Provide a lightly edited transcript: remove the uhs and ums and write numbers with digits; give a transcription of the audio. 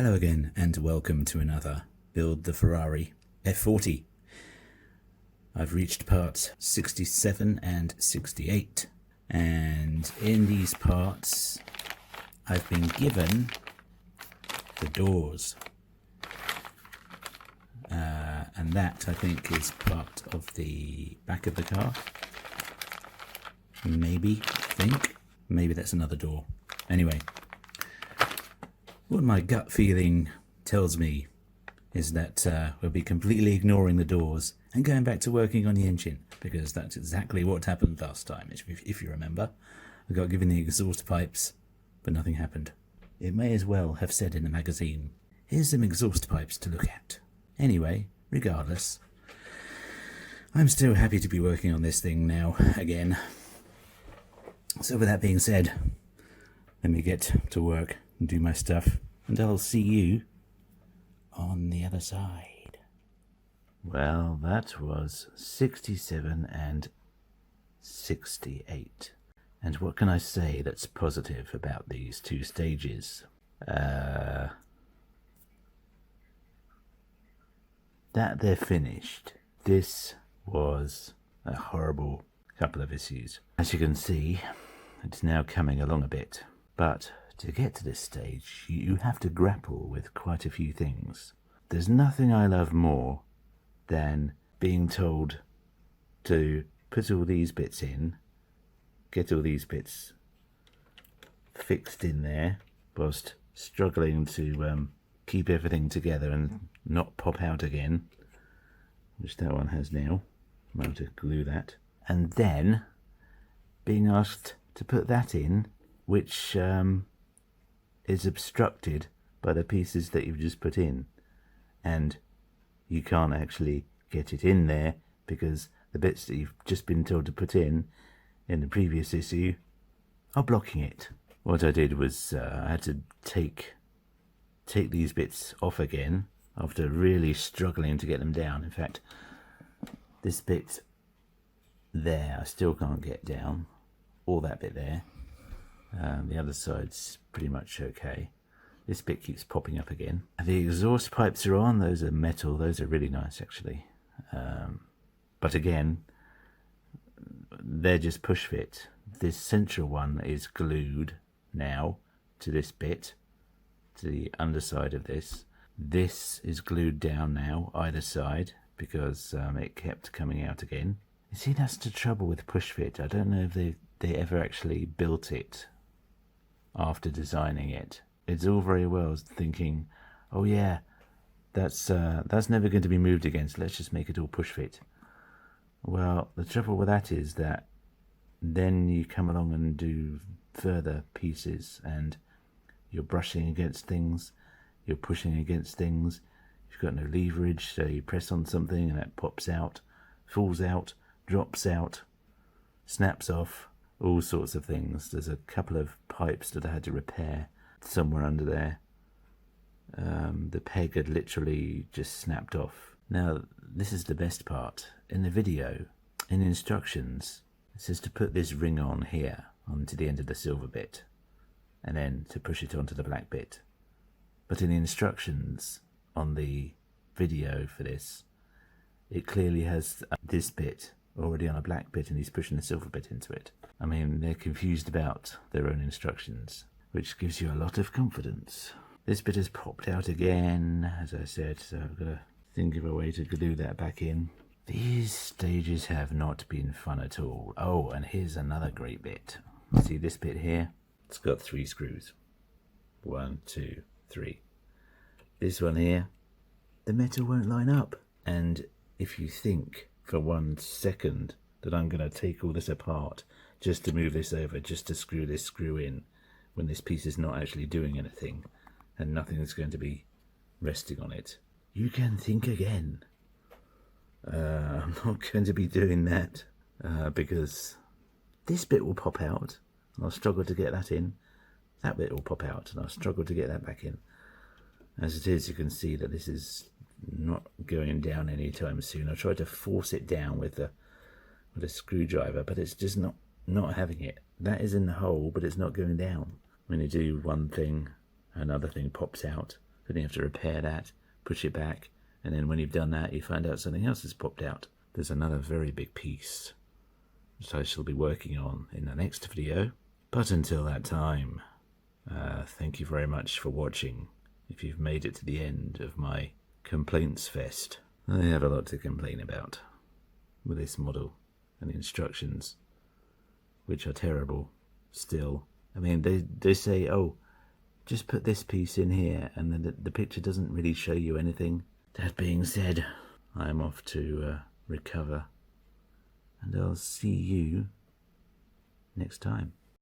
Hello again and welcome to another Build the Ferrari F40. I've reached parts 67 and 68, and in these parts I've been given the doors, and that I think is part of the back of the car. Maybe that's another door. Anyway, what my gut feeling tells me is that we'll be completely ignoring the doors and going back to working on the engine, because that's exactly what happened last time. If you remember, I got given the exhaust pipes, but nothing happened. It may as well have said in the magazine, here's some exhaust pipes to look at. Anyway, regardless, I'm still happy to be working on this thing now again. So with that being said, let me get to work and do my stuff, and I'll see you on the other side. Well, that was 67 and 68. And what can I say that's positive about these two stages? That they're finished. This was a horrible couple of issues. As you can see, it's now coming along a bit, but to get to this stage, you have to grapple with quite a few things. There's nothing I love more than being told to put all these bits in, get all these bits fixed in there, whilst struggling to keep everything together and not pop out again, which that one has now. I'm going to glue that. And then being asked to put that in, which is obstructed by the pieces that you've just put in, and you can't actually get it in there because the bits that you've just been told to put in the previous issue are blocking it. What I did was I had to take these bits off again after really struggling to get them down. In fact, this bit there I still can't get down, all that bit there. The other side's pretty much okay. This bit keeps popping up again. The exhaust pipes are on. Those are metal. Those are really nice, actually. But again, they're just push fit. This central one is glued now to this bit, to the underside of this. This is glued down now, either side, because it kept coming out again. You see, that's the trouble with push fit. I don't know if they ever actually built it after designing it. It's all very well thinking, oh yeah, that's never going to be moved again, so let's just make it all push fit. Well, the trouble with that is that then you come along and do further pieces, and you're brushing against things, you're pushing against things, you've got no leverage, so you press on something and it pops out, falls out, drops out, snaps off, all sorts of things. There's a couple of pipes that I had to repair somewhere under there. The peg had literally just snapped off. Now, this is the best part. In the video, in the instructions, it says to put this ring on here, onto the end of the silver bit, and then to push it onto the black bit. But in the instructions on the video for this, it clearly has this bit already on a black bit, and he's pushing the silver bit into it. I mean, they're confused about their own instructions, which gives you a lot of confidence. This bit has popped out again, as I said, so I've got to think of a way to glue that back in. These stages have not been fun at all. Oh, and here's another great bit. See this bit here? It's got 3 screws. 1, 2, 3. This one here, the metal won't line up. And if you think for 1 second that I'm going to take all this apart just to move this over, just to screw this screw in, when this piece is not actually doing anything and nothing is going to be resting on it, you can think again. I'm not going to be doing that because this bit will pop out and I'll struggle to get that in. That bit will pop out and I'll struggle to get that back in. As it is, you can see that this is not going down anytime soon. I tried to force it down with a screwdriver, but it's just not having it. That is in the hole, but it's not going down. When you do one thing, another thing pops out. Then you have to repair that, push it back, and then when you've done that, you find out something else has popped out. There's another very big piece, which I shall be working on in the next video. But until that time, thank you very much for watching. If you've made it to the end of my complaints fest, I have a lot to complain about with this model and the instructions, which are terrible still. I mean, they say, oh, just put this piece in here, and then the picture doesn't really show you anything. That being said, I'm off to recover, and I'll see you next time.